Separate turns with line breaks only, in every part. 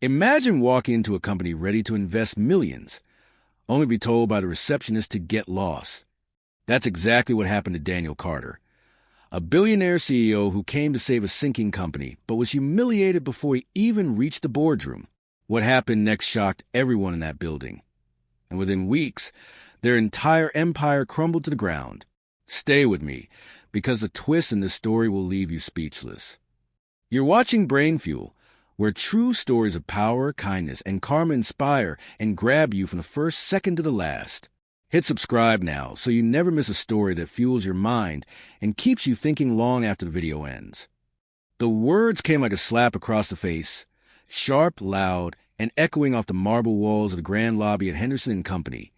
Imagine walking into a company ready to invest millions, only to be told by the receptionist to get lost. That's exactly what happened to Daniel Carter, a billionaire CEO who came to save a sinking company, but was humiliated before he even reached the boardroom. What happened next shocked everyone in that building, and within weeks, their entire empire crumbled to the ground. Stay with me, because the twist in this story will leave you speechless. You're watching Brainfuel, where true stories of power, kindness, and karma inspire and grab you from the first second to the last. Hit subscribe now so you never miss a story that fuels your mind and keeps you thinking long after the video ends. The words came like a slap across the face, sharp, loud, and echoing off the marble walls of the grand lobby at Henderson & Company,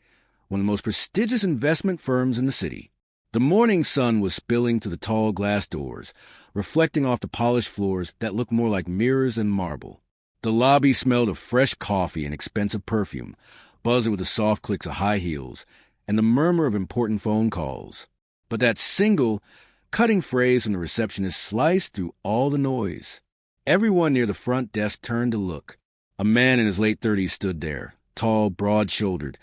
one of the most prestigious investment firms in the city. The morning sun was spilling through the tall glass doors, reflecting off the polished floors that looked more like mirrors than marble. The lobby smelled of fresh coffee and expensive perfume, buzzing with the soft clicks of high heels and the murmur of important phone calls. But that single, cutting phrase from the receptionist sliced through all the noise. Everyone near the front desk turned to look. A man in his late 30s stood there, tall, broad-shouldered,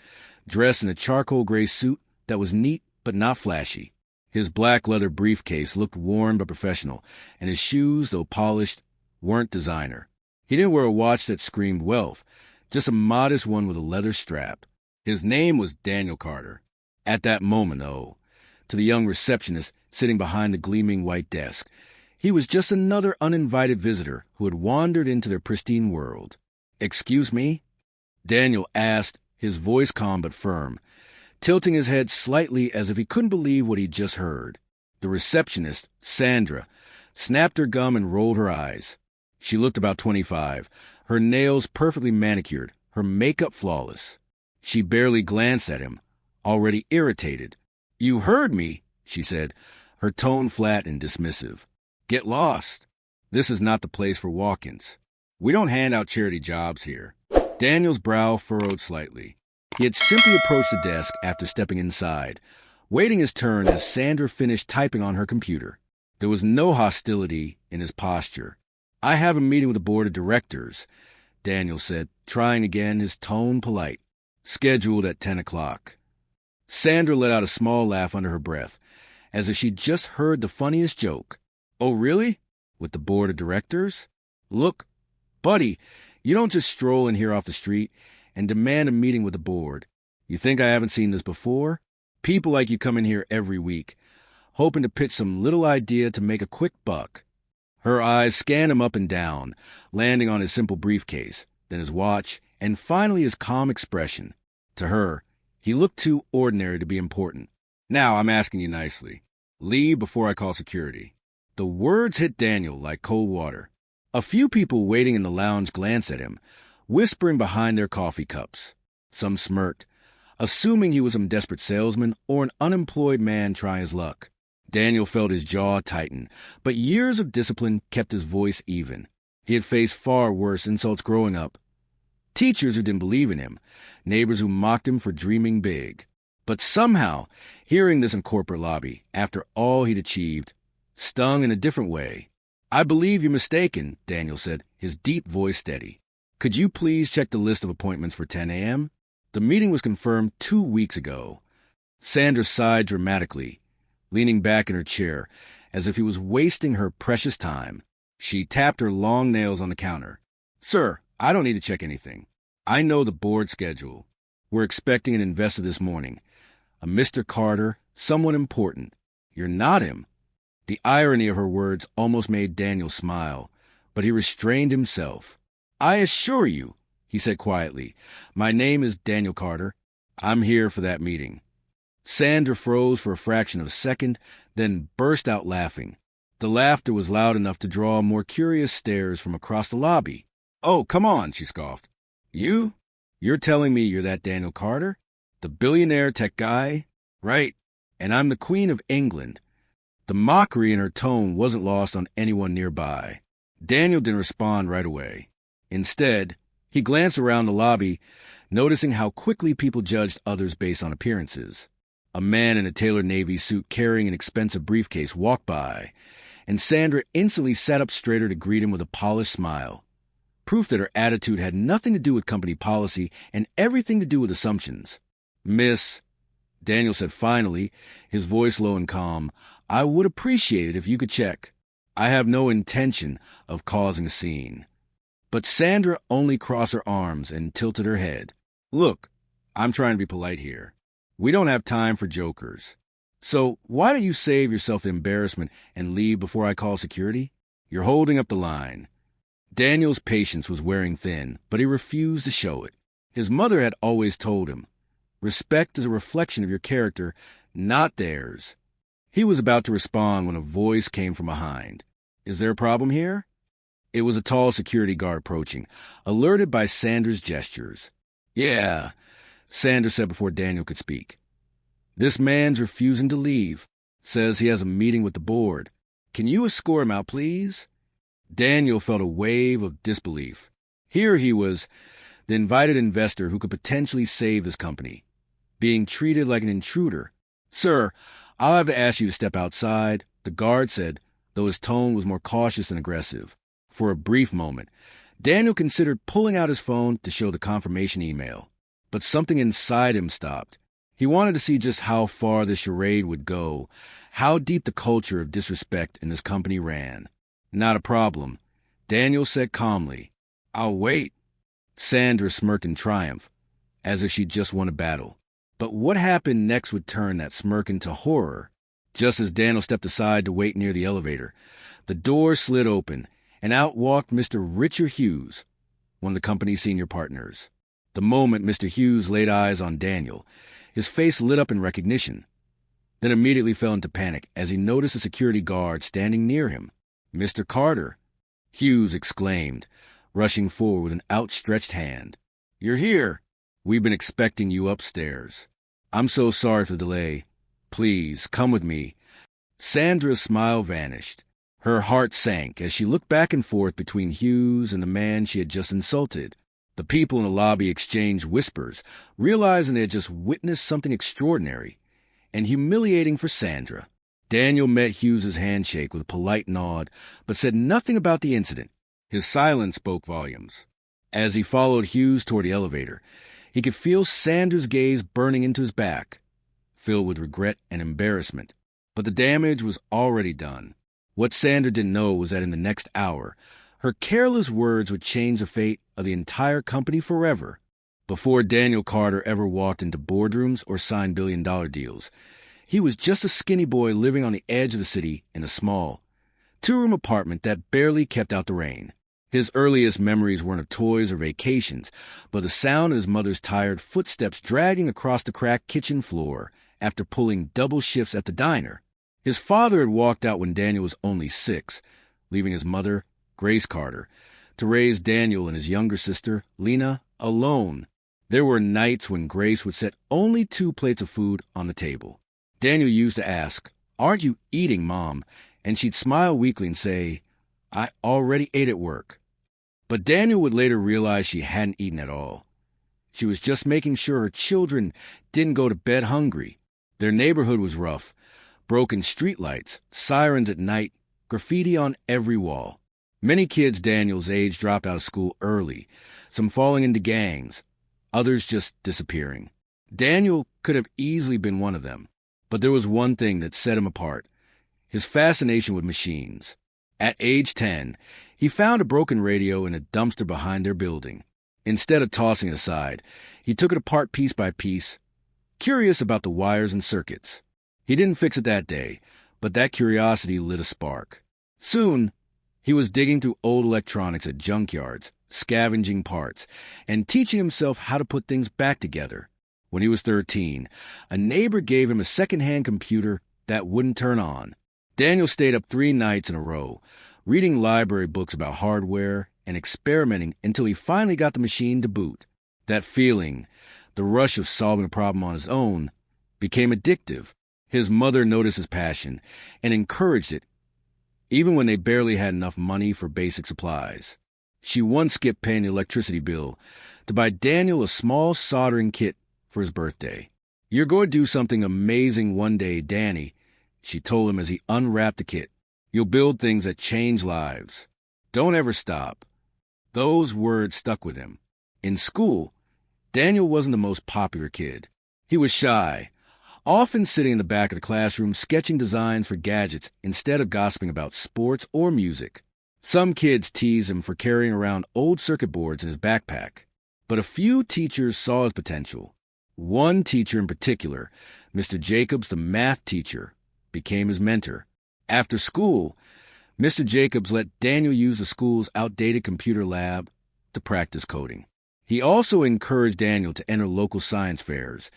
dressed in a charcoal gray suit that was neat but not flashy. His black leather briefcase looked worn but professional, and his shoes, though polished, weren't designer. He didn't wear a watch that screamed wealth, just a modest one with a leather strap. His name was Daniel Carter. At that moment, though, to the young receptionist sitting behind the gleaming white desk, he was just another uninvited visitor who had wandered into their pristine world. "Excuse me?" Daniel asked, his voice calm but firm, tilting his head slightly as if he couldn't believe what he'd just heard. The receptionist, Sandra, snapped her gum and rolled her eyes. She looked about 25, her nails perfectly manicured, her makeup flawless. She barely glanced at him, already irritated. "You heard me," she said, her tone flat and dismissive. "Get lost. This is not the place for walk-ins. We don't hand out charity jobs here." Daniel's brow furrowed slightly. He had simply approached the desk after stepping inside, waiting his turn as Sandra finished typing on her computer. There was no hostility in his posture. "I have a meeting with the board of directors," Daniel said, trying again, his tone polite. "Scheduled at 10 o'clock. Sandra let out a small laugh under her breath, as if she'd just heard the funniest joke. "Oh, really? With the board of directors? Look, buddy, you don't just stroll in here off the street and demand a meeting with the board. You think I haven't seen this before? People like you come in here every week, hoping to pitch some little idea to make a quick buck." Her eyes scanned him up and down, landing on his simple briefcase, then his watch, and finally his calm expression. To her, he looked too ordinary to be important. "Now, I'm asking you nicely. Leave before I call security." The words hit Daniel like cold water. A few people waiting in the lounge glanced at him, whispering behind their coffee cups. Some smirked, assuming he was some desperate salesman or an unemployed man trying his luck. Daniel felt his jaw tighten, but years of discipline kept his voice even. He had faced far worse insults growing up. Teachers who didn't believe in him, neighbors who mocked him for dreaming big. But somehow, hearing this in corporate lobby, after all he'd achieved, stung in a different way. "I believe you're mistaken," Daniel said, his deep voice steady. "Could you please check the list of appointments for 10 a.m.? The meeting was confirmed 2 weeks ago." Sandra sighed dramatically, leaning back in her chair, as if he was wasting her precious time. She tapped her long nails on the counter. "Sir, I don't need to check anything. I know the board schedule. We're expecting an investor this morning. A Mr. Carter, someone important. You're not him." The irony of her words almost made Daniel smile, but he restrained himself. "I assure you," he said quietly, "my name is Daniel Carter. I'm here for that meeting." Sandra froze for a fraction of a second, then burst out laughing. The laughter was loud enough to draw more curious stares from across the lobby. "Oh, come on," she scoffed. You're telling me you're that Daniel Carter? The billionaire tech guy? Right, and I'm the Queen of England." The mockery in her tone wasn't lost on anyone nearby. Daniel didn't respond right away. Instead, he glanced around the lobby, noticing how quickly people judged others based on appearances. A man in a tailored navy suit carrying an expensive briefcase walked by, and Sandra instantly sat up straighter to greet him with a polished smile. proof that her attitude had nothing to do with company policy and everything to do with assumptions. "Miss," Daniel said finally, his voice low and calm, "I would appreciate it if you could check. I have no intention of causing a scene." But Sandra only crossed her arms and tilted her head. "Look, I'm trying to be polite here. We don't have time for jokers. So why don't you save yourself the embarrassment and leave before I call security? You're holding up the line." Daniel's patience was wearing thin, but he refused to show it. His mother had always told him, "Respect is a reflection of your character, not theirs." He was about to respond when a voice came from behind. "Is there a problem here?" It was a tall security guard approaching, alerted by Sandra's gestures. "Yeah," Sandra said before Daniel could speak. "This man's refusing to leave. Says he has a meeting with the board. Can you escort him out, please?" Daniel felt a wave of disbelief. Here he was, the invited investor who could potentially save his company, being treated like an intruder. "Sir, I'll have to ask you to step outside," the guard said, though his tone was more cautious than aggressive. For a brief moment, Daniel considered pulling out his phone to show the confirmation email. But something inside him stopped. He wanted to see just how far this charade would go, how deep the culture of disrespect in this company ran. "Not a problem," Daniel said calmly. "I'll wait." Sandra smirked in triumph, as if she'd just won a battle. But what happened next would turn that smirk into horror. Just as Daniel stepped aside to wait near the elevator, the door slid open, and out walked Mr. Richard Hughes, one of the company's senior partners. The moment Mr. Hughes laid eyes on Daniel, his face lit up in recognition, then immediately fell into panic as he noticed a security guard standing near him. "Mr. Carter," Hughes exclaimed, rushing forward with an outstretched hand. "You're here. We've been expecting you upstairs. I'm so sorry for the delay. Please, come with me." Sandra's smile vanished. Her heart sank as she looked back and forth between Hughes and the man she had just insulted. The people in the lobby exchanged whispers, realizing they had just witnessed something extraordinary and humiliating for Sandra. Daniel met Hughes's handshake with a polite nod, but said nothing about the incident. His silence spoke volumes. As he followed Hughes toward the elevator, he could feel Sandra's gaze burning into his back, filled with regret and embarrassment. But the damage was already done. What Sandra didn't know was that in the next hour, her careless words would change the fate of the entire company forever. Before Daniel Carter ever walked into boardrooms or signed billion-dollar deals, he was just a skinny boy living on the edge of the city in a small, two-room apartment that barely kept out the rain. His earliest memories weren't of toys or vacations, but the sound of his mother's tired footsteps dragging across the cracked kitchen floor after pulling double shifts at the diner. His father had walked out when Daniel was only 6, leaving his mother, Grace Carter, to raise Daniel and his younger sister, Lena, alone. There were nights when Grace would set only 2 plates of food on the table. Daniel used to ask, "Aren't you eating, Mom?" And she'd smile weakly and say, "I already ate at work." But Daniel would later realize she hadn't eaten at all. She was just making sure her children didn't go to bed hungry. Their neighborhood was rough. Broken streetlights, sirens at night, graffiti on every wall. Many kids Daniel's age dropped out of school early, some falling into gangs, others just disappearing. Daniel could have easily been one of them, but there was one thing that set him apart: his fascination with machines. At age 10, he found a broken radio in a dumpster behind their building. Instead of tossing it aside, he took it apart piece by piece, curious about the wires and circuits. He didn't fix it that day, but that curiosity lit a spark. Soon, he was digging through old electronics at junkyards, scavenging parts, and teaching himself how to put things back together. When he was 13, a neighbor gave him a second-hand computer that wouldn't turn on. Daniel stayed up 3 nights in a row, reading library books about hardware and experimenting until he finally got the machine to boot. That feeling, the rush of solving a problem on his own, became addictive. His mother noticed his passion and encouraged it, even when they barely had enough money for basic supplies. She once skipped paying the electricity bill to buy Daniel a small soldering kit for his birthday. "You're going to do something amazing one day, Danny," she told him as he unwrapped the kit. "You'll build things that change lives. Don't ever stop." Those words stuck with him. In school, Daniel wasn't the most popular kid. He was shy, often sitting in the back of the classroom sketching designs for gadgets instead of gossiping about sports or music. Some kids teased him for carrying around old circuit boards in his backpack. But a few teachers saw his potential. One teacher in particular, Mr. Jacobs, the math teacher, became his mentor. After school, Mr. Jacobs let Daniel use the school's outdated computer lab to practice coding. He also encouraged Daniel to enter local science fairs,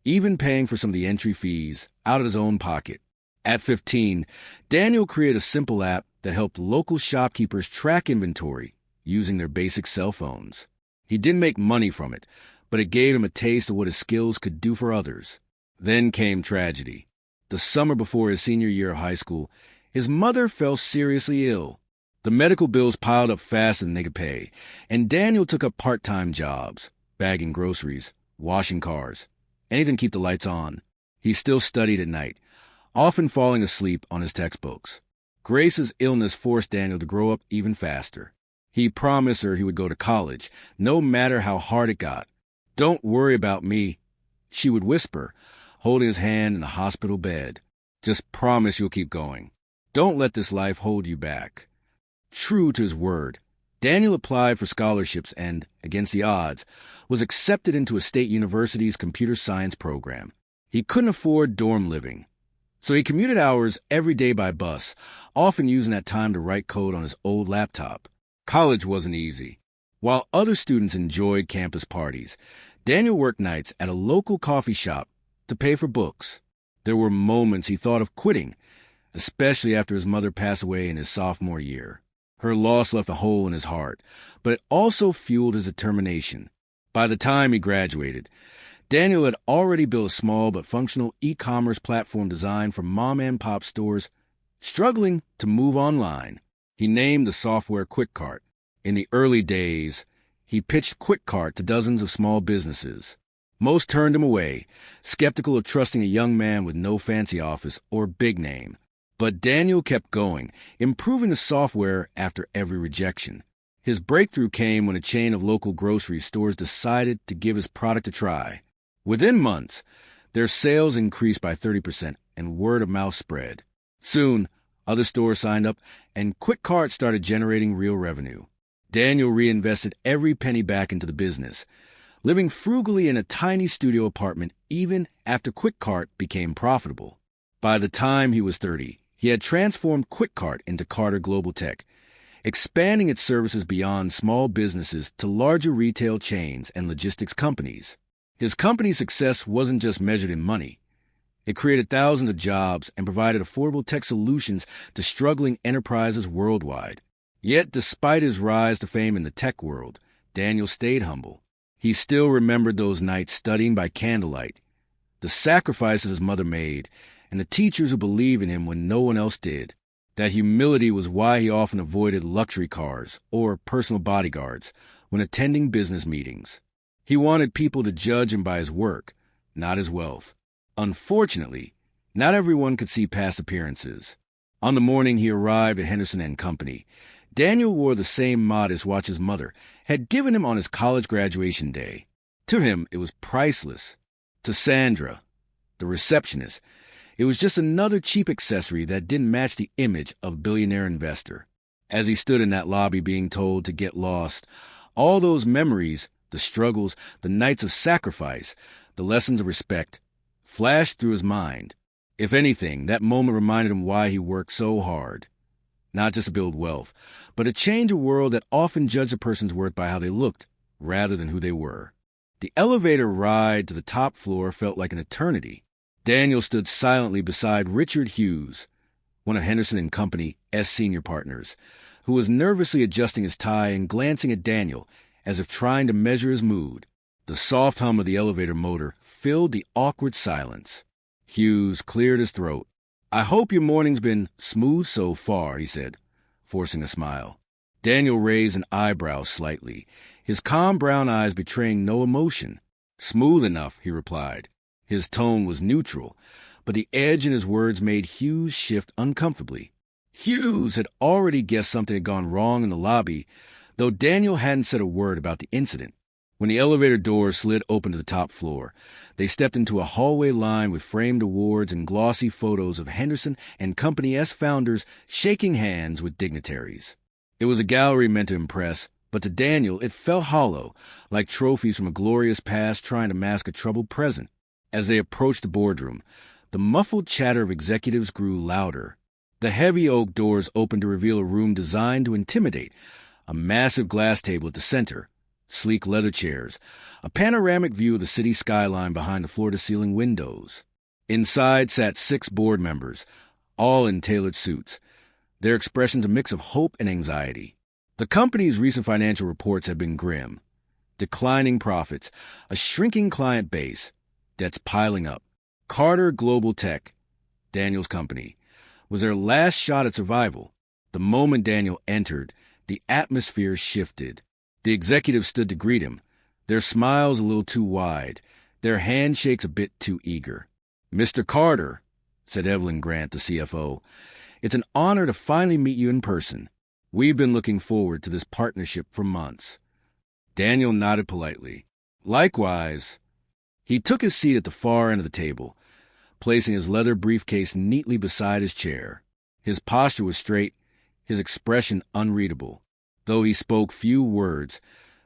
even paying for some of the entry fees out of his own pocket. At 15, Daniel created a simple app that helped local shopkeepers track inventory using their basic cell phones. He didn't make money from it, but it gave him a taste of what his skills could do for others. Then came tragedy. The summer before his senior year of high school, his mother fell seriously ill. The medical bills piled up faster than they could pay, and Daniel took up part-time jobs, bagging groceries, washing cars, anything to keep the lights on. He still studied at night, often falling asleep on his textbooks. Grace's illness forced Daniel to grow up even faster. He promised her he would go to college, no matter how hard it got. "Don't worry about me," she would whisper, holding his hand in the hospital bed. "Just promise you'll keep going. Don't let this life hold you back." True to his word, Daniel applied for scholarships and, against the odds, was accepted into a state university's computer science program. He couldn't afford dorm living, so he commuted hours every day by bus, often using that time to write code on his old laptop. College wasn't easy. While other students enjoyed campus parties, Daniel worked nights at a local coffee shop to pay for books. There were moments he thought of quitting, especially after his mother passed away in his sophomore year. Her loss left a hole in his heart, but it also fueled his determination. By the time he graduated, Daniel had already built a small but functional e-commerce platform designed for mom-and-pop stores struggling to move online. He named the software QuickCart. In the early days, he pitched QuickCart to dozens of small businesses. Most turned him away, skeptical of trusting a young man with no fancy office or big name. But Daniel kept going, improving the software after every rejection. His breakthrough came when a chain of local grocery stores decided to give his product a try. Within months, their sales increased by 30% and word of mouth spread. Soon, other stores signed up, and QuickCart started generating real revenue. Daniel reinvested every penny back into the business, living frugally in a tiny studio apartment even after QuickCart became profitable. By the time he was 30, he had transformed QuickCart into Carter Global Tech, expanding its services beyond small businesses to larger retail chains and logistics companies. His company's success wasn't just measured in money. It created thousands of jobs and provided affordable tech solutions to struggling enterprises worldwide. Yet, despite his rise to fame in the tech world, Daniel stayed humble. He still remembered those nights studying by candlelight, the sacrifices his mother made, and the teachers who believed in him when no one else did. That humility was why he often avoided luxury cars or personal bodyguards when attending business meetings. He wanted people to judge him by his work, not his wealth. Unfortunately, not everyone could see past appearances. On the morning he arrived at Henderson & Company, Daniel wore the same modest watch his mother had given him on his college graduation day. To him, it was priceless. To Sandra, the receptionist, it was just another cheap accessory that didn't match the image of a billionaire investor. As he stood in that lobby being told to get lost, all those memories, the struggles, the nights of sacrifice, the lessons of respect, flashed through his mind. If anything, that moment reminded him why he worked so hard. Not just to build wealth, but to change a world that often judged a person's worth by how they looked, rather than who they were. The elevator ride to the top floor felt like an eternity. Daniel stood silently beside Richard Hughes, one of Henderson & Company's senior partners, who was nervously adjusting his tie and glancing at Daniel as if trying to measure his mood. The soft hum of the elevator motor filled the awkward silence. Hughes cleared his throat. "I hope your morning's been smooth so far," he said, forcing a smile. Daniel raised an eyebrow slightly, his calm brown eyes betraying no emotion. "Smooth enough," he replied. His tone was neutral, but the edge in his words made Hughes shift uncomfortably. Hughes had already guessed something had gone wrong in the lobby though Daniel hadn't said a word about the incident. When the elevator door slid open to the top floor, they stepped into a hallway lined with framed awards and glossy photos of Henderson and Company S founders shaking hands with dignitaries. It was a gallery meant to impress, but to Daniel it felt hollow, like trophies from a glorious past trying to mask a troubled present. As they approached the boardroom, the muffled chatter of executives grew louder. The heavy oak doors opened to reveal a room designed to intimidate, a massive glass table at the center, sleek leather chairs, a panoramic view of the city skyline behind the floor-to-ceiling windows. Inside sat 6 board members, all in tailored suits, their expressions a mix of hope and anxiety. The company's recent financial reports had been grim. Declining profits, a shrinking client base, debts piling up. Carter Global Tech, Daniel's company, was their last shot at survival. The moment Daniel entered, the atmosphere shifted. The executives stood to greet him, their smiles a little too wide, their handshakes a bit too eager. "Mr. Carter," said Evelyn Grant, the CFO, "it's an honor to finally meet you in person. We've been looking forward to this partnership for months." Daniel nodded politely. "Likewise." He took his seat at the far end of the table, placing his leather briefcase neatly beside his chair. His posture was straight, his expression unreadable. Though he spoke few words,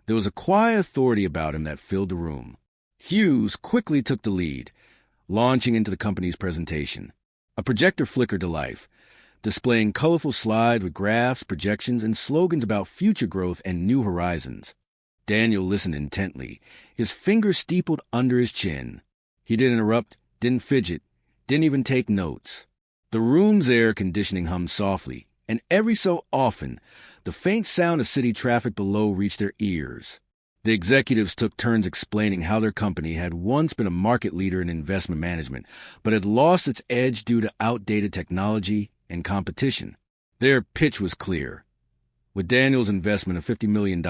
there was a quiet authority about him that filled the room. Hughes quickly took the lead, launching into the company's presentation. A projector flickered to life, displaying colorful slides with graphs, projections, and slogans about future growth and new horizons. Daniel listened intently, his fingers steepled under his chin. He didn't interrupt, didn't fidget, didn't even take notes. The room's air conditioning hummed softly, and every so often, the faint sound of city traffic below reached their ears. The executives took turns explaining how their company had once been a market leader in investment management, but had lost its edge due to outdated technology and competition. Their pitch was clear. With Daniel's investment of $50 million,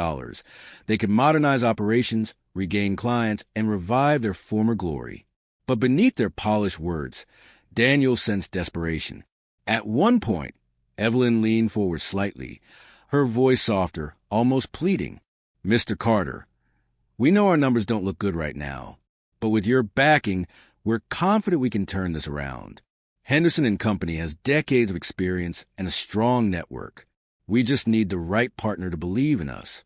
they could modernize operations, regain clients, and revive their former glory. But beneath their polished words, Daniel sensed desperation. At one point, Evelyn leaned forward slightly, her voice softer, almost pleading. "Mr. Carter, we know our numbers don't look good right now, but with your backing, we're confident we can turn this around. Henderson and Company has decades of experience and a strong network. We just need the right partner to believe in us."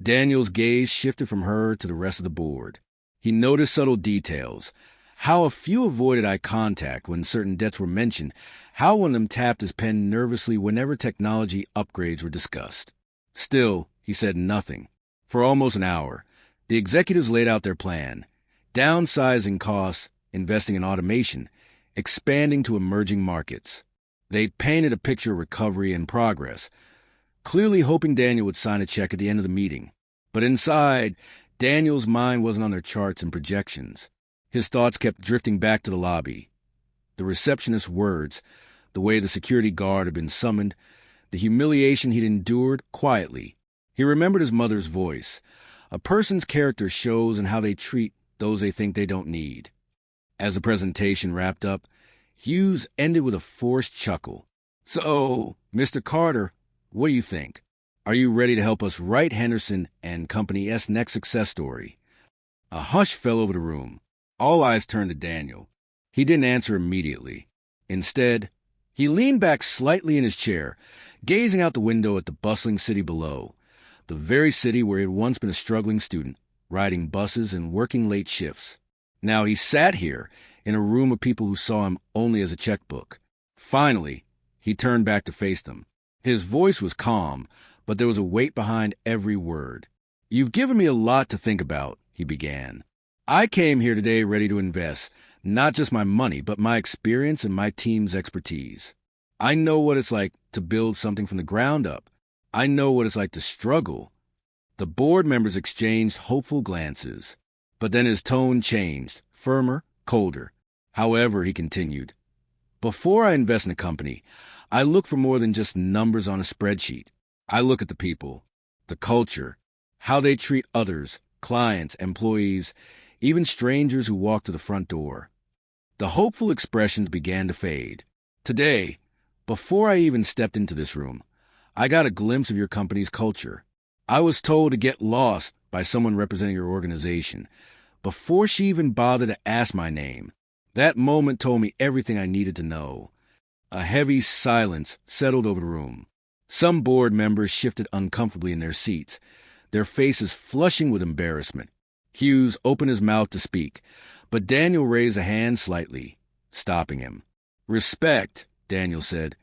Daniel's gaze shifted from her to the rest of the board. He noticed subtle details, how a few avoided eye contact when certain debts were mentioned, how one of them tapped his pen nervously whenever technology upgrades were discussed. Still, he said nothing. For almost an hour, the executives laid out their plan, downsizing costs, investing in automation, expanding to emerging markets. They painted a picture of recovery and progress, clearly hoping Daniel would sign a check at the end of the meeting. But inside, Daniel's mind wasn't on their charts and projections. His thoughts kept drifting back to the lobby. The receptionist's words, the way the security guard had been summoned, the humiliation he'd endured quietly. He remembered his mother's voice. A person's character shows in how they treat those they think they don't need. As the presentation wrapped up, Hughes ended with a forced chuckle. "So, Mr. Carter, what do you think? Are you ready to help us write Henderson and Company S' next success story?" A hush fell over the room. All eyes turned to Daniel. He didn't answer immediately. Instead, he leaned back slightly in his chair, gazing out the window at the bustling city below, the very city where he had once been a struggling student, riding buses and working late shifts. Now he sat here, in a room of people who saw him only as a checkbook. Finally, he turned back to face them. His voice was calm, but there was a weight behind every word. "You've given me a lot to think about," he began. "I came here today ready to invest, not just my money, but my experience and my team's expertise. I know what it's like to build something from the ground up. I know what it's like to struggle." The board members exchanged hopeful glances, but then his tone changed, firmer, colder. "However," he continued, "before I invest in a company, I look for more than just numbers on a spreadsheet. I look at the people, the culture, how they treat others, clients, employees, even strangers who walk to the front door." The hopeful expressions began to fade. "Today, before I even stepped into this room, I got a glimpse of your company's culture. I was told to get lost by someone representing your organization, before she even bothered to ask my name. That moment told me everything I needed to know. A heavy silence settled over the room. Some board members shifted uncomfortably in their seats, their faces flushing with embarrassment. Hughes opened his mouth to speak, but Daniel raised a hand slightly, stopping him. Respect, Daniel said,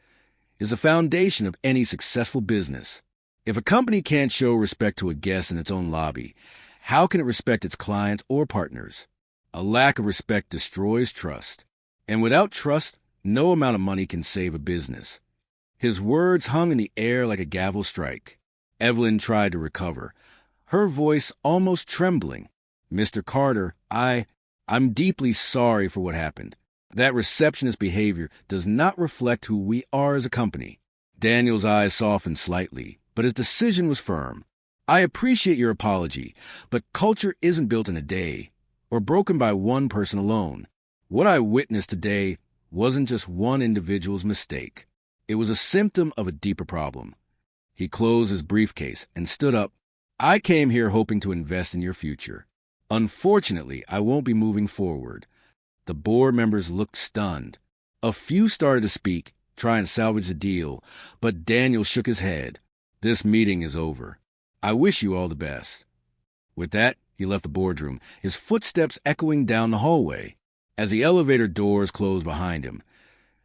is the foundation of any successful business. If a company can't show respect to a guest in its own lobby, how can it respect its clients or partners? A lack of respect destroys trust. And without trust, no amount of money can save a business. His words hung in the air like a gavel strike. Evelyn tried to recover, her voice almost trembling. Mr. Carter, I'm deeply sorry for what happened. That receptionist behavior does not reflect who we are as a company. Daniel's eyes softened slightly, but his decision was firm. I appreciate your apology, but culture isn't built in a day, or broken by one person alone. What I witnessed today wasn't just one individual's mistake. It was a symptom of a deeper problem. He closed his briefcase and stood up. I came here hoping to invest in your future. Unfortunately, I won't be moving forward. The board members looked stunned. A few started to speak, trying to salvage the deal, but Daniel shook his head. This meeting is over. I wish you all the best. With that, he left the boardroom, his footsteps echoing down the hallway. As the elevator doors closed behind him,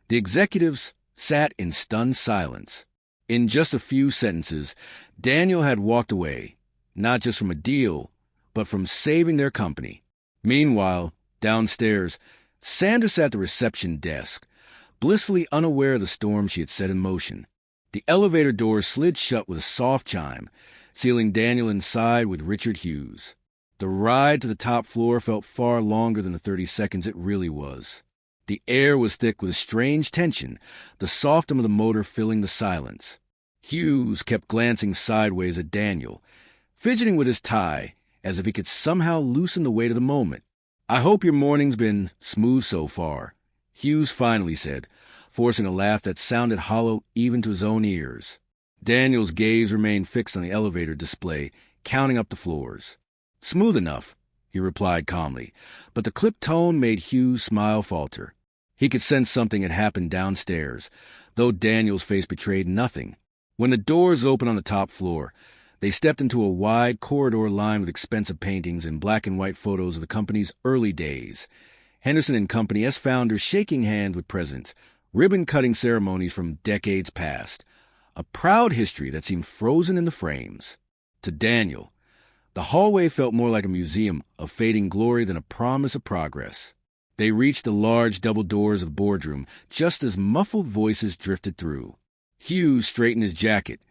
the executives sat in stunned silence. In just a few sentences, Daniel had walked away, not just from a deal, but from saving their company. Meanwhile, downstairs, Sandra sat at the reception desk, blissfully unaware of the storm she had set in motion. The elevator door slid shut with a soft chime, sealing Daniel inside with Richard Hughes. The ride to the top floor felt far longer than the 30 seconds it really was. The air was thick with a strange tension, the soft hum of the motor filling the silence. Hughes kept glancing sideways at Daniel, fidgeting with his tie, as if he could somehow loosen the weight of the moment. I hope your morning's been smooth so far, Hughes finally said, forcing a laugh that sounded hollow even to his own ears. Daniel's gaze remained fixed on the elevator display, counting up the floors. Smooth enough, he replied calmly, but the clipped tone made Hughes' smile falter. He could sense something had happened downstairs, though Daniel's face betrayed nothing. When the doors opened on the top floor, they stepped into a wide corridor lined with expensive paintings and black and white photos of the company's early days. Henderson and Company as founders shaking hands with presidents, ribbon-cutting ceremonies from decades past. A proud history that seemed frozen in the frames. To Daniel, the hallway felt more like a museum of fading glory than a promise of progress. They reached the large double doors of the boardroom just as muffled voices drifted through. Hughes straightened his jacket,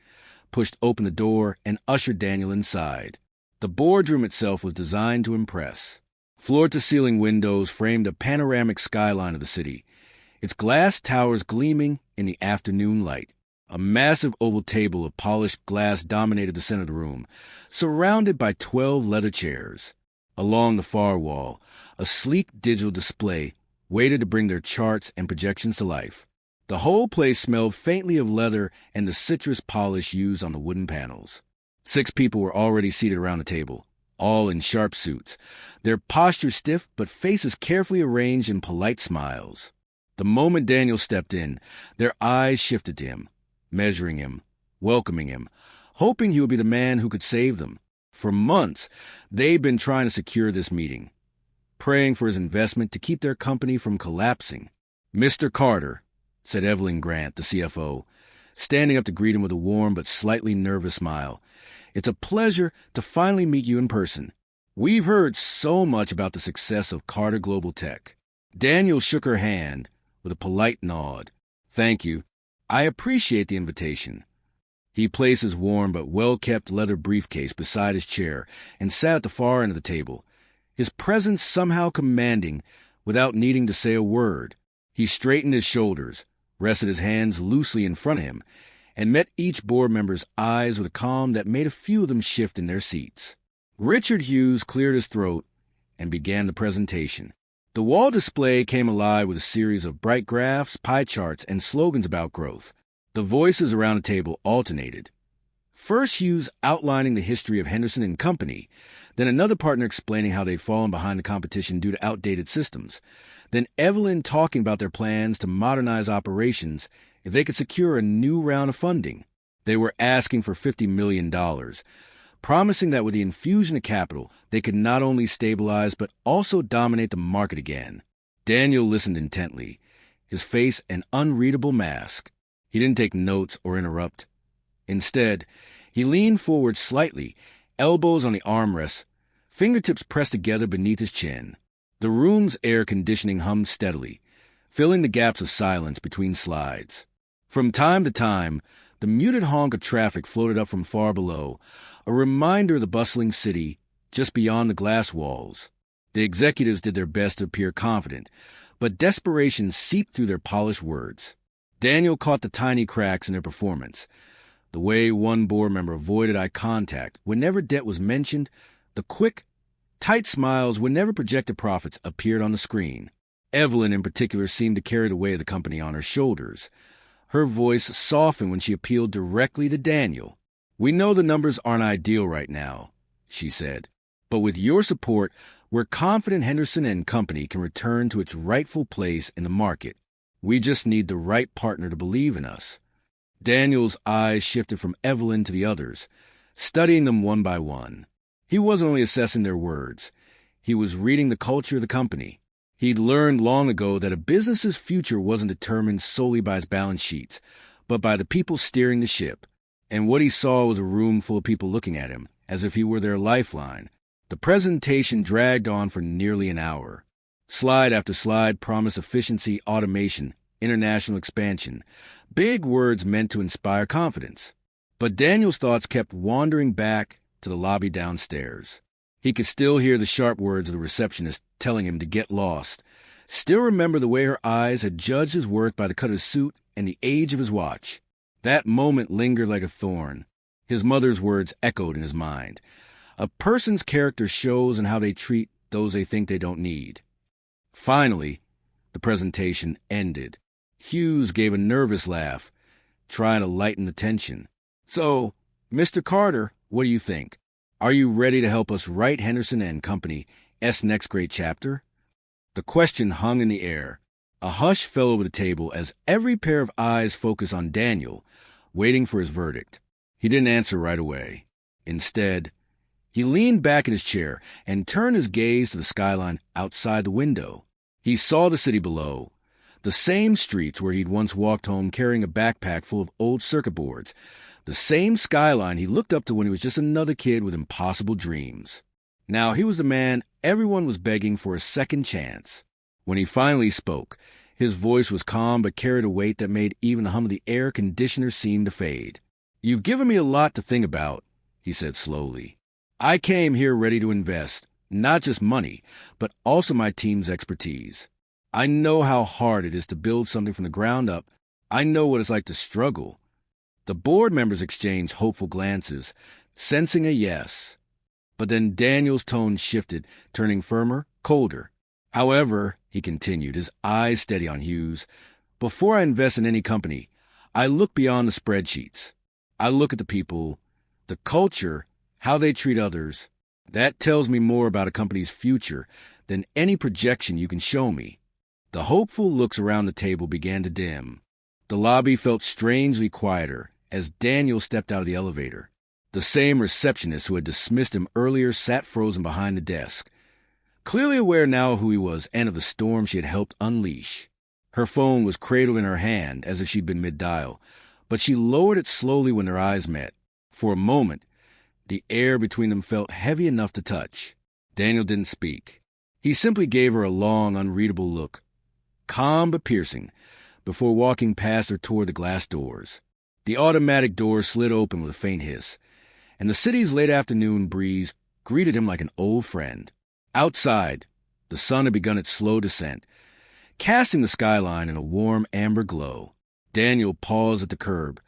pushed open the door, and ushered Daniel inside. The boardroom itself was designed to impress. Floor-to-ceiling windows framed a panoramic skyline of the city, its glass towers gleaming in the afternoon light. A massive oval table of polished glass dominated the center of the room, surrounded by 12 leather chairs. Along the far wall, a sleek digital display waited to bring their charts and projections to life. The whole place smelled faintly of leather and the citrus polish used on the wooden panels. 6 people were already seated around the table, all in sharp suits, their posture stiff but faces carefully arranged in polite smiles. The moment Daniel stepped in, their eyes shifted to him, measuring him, welcoming him, hoping he would be the man who could save them. For months, they'd been trying to secure this meeting, praying for his investment to keep their company from collapsing. Mr. Carter, said Evelyn Grant, the CFO, standing up to greet him with a warm but slightly nervous smile. It's a pleasure to finally meet you in person. We've heard so much about the success of Carter Global Tech. Daniel shook her hand with a polite nod. Thank you. I appreciate the invitation. He placed his warm but well-kept leather briefcase beside his chair and sat at the far end of the table, his presence somehow commanding without needing to say a word. He straightened his shoulders, rested his hands loosely in front of him, and met each board member's eyes with a calm that made a few of them shift in their seats. Richard Hughes cleared his throat and began the presentation. The wall display came alive with a series of bright graphs, pie charts, and slogans about growth. The voices around the table alternated, First Hughes outlining the history of Henderson and Company, then another partner explaining how they'd fallen behind the competition due to outdated systems, then Evelyn talking about their plans to modernize operations if they could secure a new round of funding. They were asking for $50 million, promising that with the infusion of capital, they could not only stabilize but also dominate the market again. Daniel listened intently, his face an unreadable mask. He didn't take notes or interrupt. Instead, he leaned forward slightly, elbows on the armrests, fingertips pressed together beneath his chin. The room's air conditioning hummed steadily, filling the gaps of silence between slides. From time to time, the muted honk of traffic floated up from far below, a reminder of the bustling city just beyond the glass walls. The executives did their best to appear confident, but desperation seeped through their polished words. Daniel caught the tiny cracks in their performance. The way one board member avoided eye contact whenever debt was mentioned, the quick, tight smiles whenever projected profits appeared on the screen. Evelyn, in particular, seemed to carry the weight of the company on her shoulders. Her voice softened when she appealed directly to Daniel. "We know the numbers aren't ideal right now," she said, "but with your support, we're confident Henderson and Company can return to its rightful place in the market. We just need the right partner to believe in us." Daniel's eyes shifted from Evelyn to the others, studying them one by one. He wasn't only assessing their words. He was reading the culture of the company. He'd learned long ago that a business's future wasn't determined solely by its balance sheets, but by the people steering the ship. And what he saw was a room full of people looking at him, as if he were their lifeline. The presentation dragged on for nearly an hour. Slide after slide promised efficiency, automation, international expansion, big words meant to inspire confidence. But Daniel's thoughts kept wandering back to the lobby downstairs. He could still hear the sharp words of the receptionist telling him to get lost, still remember the way her eyes had judged his worth by the cut of his suit and the age of his watch. That moment lingered like a thorn. His mother's words echoed in his mind. A person's character shows in how they treat those they think they don't need. Finally, the presentation ended. Hughes gave a nervous laugh, trying to lighten the tension. "So, Mr. Carter, what do you think? Are you ready to help us write Henderson and Company's next great chapter?" The question hung in the air. A hush fell over the table as every pair of eyes focused on Daniel, waiting for his verdict. He didn't answer right away. Instead, he leaned back in his chair and turned his gaze to the skyline outside the window. He saw the city below, the same streets where he'd once walked home carrying a backpack full of old circuit boards, the same skyline he looked up to when he was just another kid with impossible dreams. Now he was the man everyone was begging for a second chance. When he finally spoke, his voice was calm but carried a weight that made even the hum of the air conditioner seem to fade. "You've given me a lot to think about," he said slowly. "I came here ready to invest, not just money, but also my team's expertise. I know how hard it is to build something from the ground up. I know what it's like to struggle." The board members exchanged hopeful glances, sensing a yes. But then Daniel's tone shifted, turning firmer, colder. "However," he continued, his eyes steady on Hughes, "before I invest in any company, I look beyond the spreadsheets. I look at the people, the culture, how they treat others. That tells me more about a company's future than any projection you can show me." The hopeful looks around the table began to dim. The lobby felt strangely quieter as Daniel stepped out of the elevator. The same receptionist who had dismissed him earlier sat frozen behind the desk, clearly aware now of who he was and of the storm she had helped unleash. Her phone was cradled in her hand as if she'd been mid-dial, but she lowered it slowly when their eyes met. For a moment, the air between them felt heavy enough to touch. Daniel didn't speak. He simply gave her a long, unreadable look, calm but piercing, before walking past her toward the glass doors. The automatic doors slid open with a faint hiss, and the city's late afternoon breeze greeted him like an old friend. Outside, the sun had begun its slow descent, casting the skyline in a warm amber glow. Daniel paused at the curb,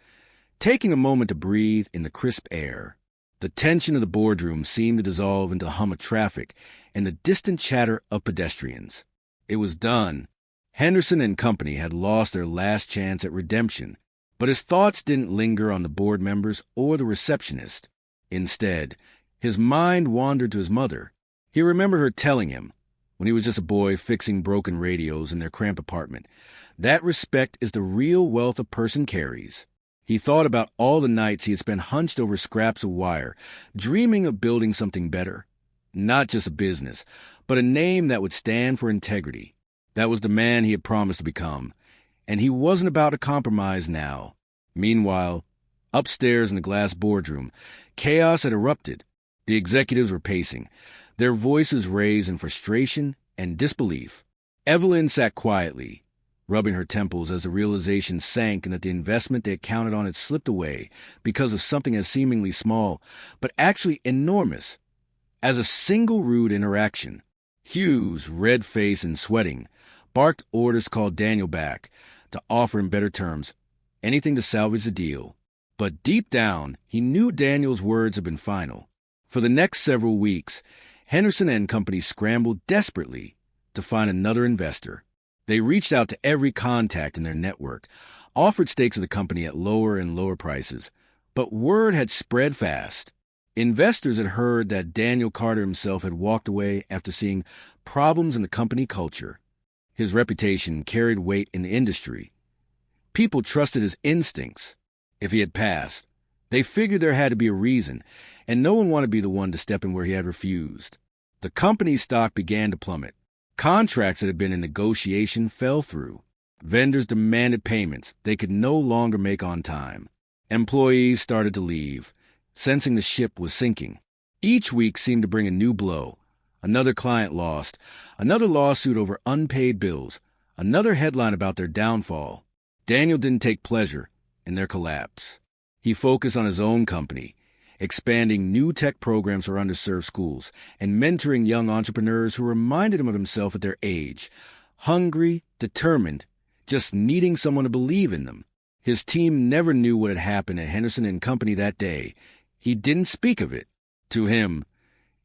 taking a moment to breathe in the crisp air. The tension of the boardroom seemed to dissolve into the hum of traffic and the distant chatter of pedestrians. It was done. Henderson and Company had lost their last chance at redemption. But his thoughts didn't linger on the board members or the receptionist. Instead, his mind wandered to his mother. He remembered her telling him, when he was just a boy fixing broken radios in their cramped apartment, that respect is the real wealth a person carries. He thought about all the nights he had spent hunched over scraps of wire, dreaming of building something better. Not just a business, but a name that would stand for integrity. That was the man he had promised to become, and he wasn't about to compromise now. Meanwhile, upstairs in the glass boardroom, chaos had erupted. The executives were pacing, their voices raised in frustration and disbelief. Evelyn sat quietly, rubbing her temples as the realization sank and that the investment they had counted on had slipped away because of something as seemingly small, but actually enormous, as a single rude interaction. Hughes, red-faced and sweating, barked orders to call Daniel back, to offer him better terms, anything to salvage the deal. But deep down, he knew Daniel's words had been final. For the next several weeks, Henderson and Company scrambled desperately to find another investor. They reached out to every contact in their network, offered stakes of the company at lower and lower prices, but word had spread fast. Investors had heard that Daniel Carter himself had walked away after seeing problems in the company culture. His reputation carried weight in the industry. People trusted his instincts. If he had passed, they figured there had to be a reason, and no one wanted to be the one to step in where he had refused. The company's stock began to plummet. Contracts that had been in negotiation fell through. Vendors demanded payments they could no longer make on time. Employees started to leave, sensing the ship was sinking. Each week seemed to bring a new blow. Another client lost, another lawsuit over unpaid bills, another headline about their downfall. Daniel didn't take pleasure in their collapse. He focused on his own company, expanding new tech programs for underserved schools and mentoring young entrepreneurs who reminded him of himself at their age, hungry, determined, just needing someone to believe in them. His team never knew what had happened at Henderson and Company that day. He didn't speak of it. To him,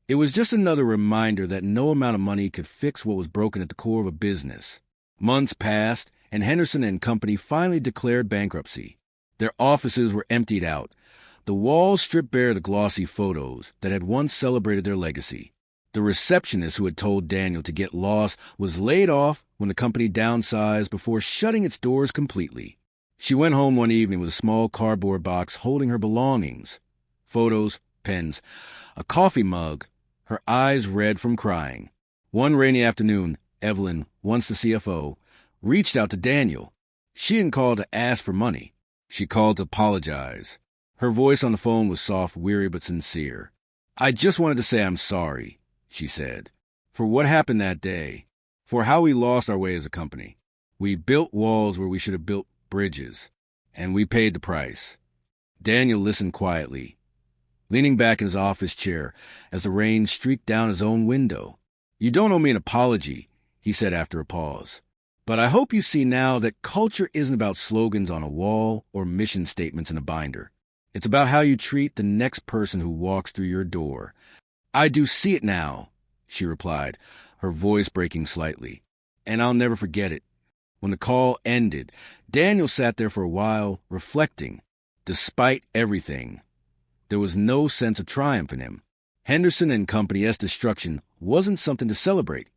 it was just another reminder that no amount of money could fix what was broken at the core of a business. Months passed, and Henderson and Company finally declared bankruptcy. Their offices were emptied out, the walls stripped bare of the glossy photos that had once celebrated their legacy. The receptionist who had told Daniel to get lost was laid off when the company downsized before shutting its doors completely. She went home one evening with a small cardboard box holding her belongings. Photos, pens, a coffee mug, her eyes red from crying. One rainy afternoon, Evelyn, once the CFO, reached out to Daniel. She didn't call to ask for money. She called to apologize. Her voice on the phone was soft, weary, but sincere. "I just wanted to say I'm sorry," she said, "for what happened that day, for how we lost our way as a company. We built walls where we should have built bridges, and we paid the price." Daniel listened quietly, leaning back in his office chair as the rain streaked down his own window. "You don't owe me an apology," he said after a pause. "But I hope you see now that culture isn't about slogans on a wall or mission statements in a binder. It's about how you treat the next person who walks through your door." "I do see it now," she replied, her voice breaking slightly. "And I'll never forget it." When the call ended, Daniel sat there for a while, reflecting. Despite everything, there was no sense of triumph in him. Henderson and Company's destruction wasn't something to celebrate.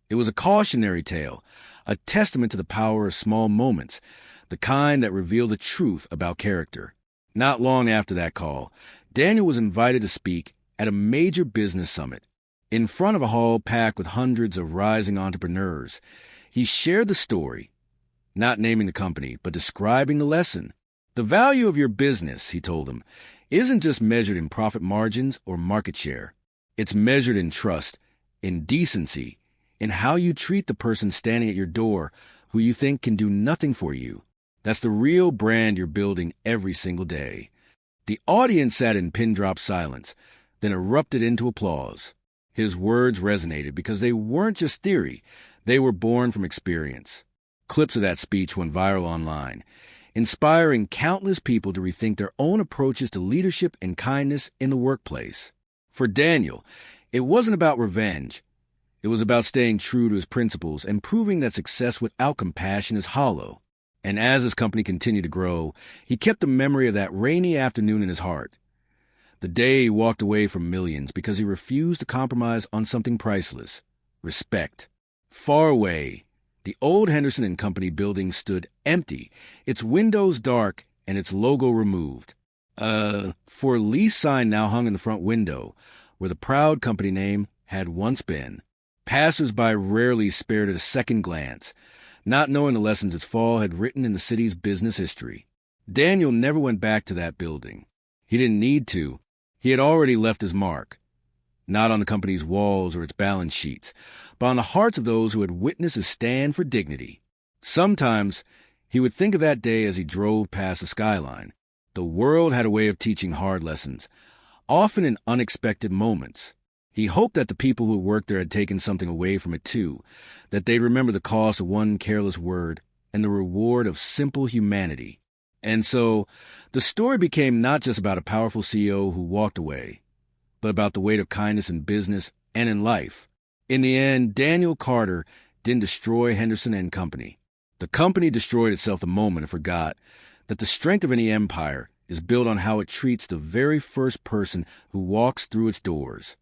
It was a cautionary tale, a testament to the power of small moments, the kind that reveal the truth about character. Not long after that call, Daniel was invited to speak at a major business summit. In front of a hall packed with hundreds of rising entrepreneurs, he shared the story, not naming the company, but describing the lesson. The value of your business, he told them, isn't just measured in profit margins or market share. It's measured in trust, in decency, in how you treat the person standing at your door who you think can do nothing for you. That's the real brand you're building every single day. The audience sat in pin-drop silence, then erupted into applause. His words resonated because they weren't just theory. They were born from experience. Clips of that speech went viral online, inspiring countless people to rethink their own approaches to leadership and kindness in the workplace. For Daniel, it wasn't about revenge. It was about staying true to his principles and proving that success without compassion is hollow. And as his company continued to grow, he kept the memory of that rainy afternoon in his heart. The day he walked away from millions because he refused to compromise on something priceless: respect. Far away, the old Henderson and Company building stood empty, its windows dark and its logo removed. For lease sign now hung in the front window, where the proud company name had once been. Passers-by rarely spared it a second glance, not knowing the lessons its fall had written in the city's business history. Daniel never went back to that building. He didn't need to. He had already left his mark, not on the company's walls or its balance sheets, but on the hearts of those who had witnessed his stand for dignity. Sometimes he would think of that day as he drove past the skyline. The world had a way of teaching hard lessons, often in unexpected moments. He hoped that the people who worked there had taken something away from it too, that they'd remember the cost of one careless word and the reward of simple humanity. And so, the story became not just about a powerful CEO who walked away, but about the weight of kindness in business and in life. In the end, Daniel Carter didn't destroy Henderson and Company. The company destroyed itself the moment it forgot that the strength of any empire is built on how it treats the very first person who walks through its doors.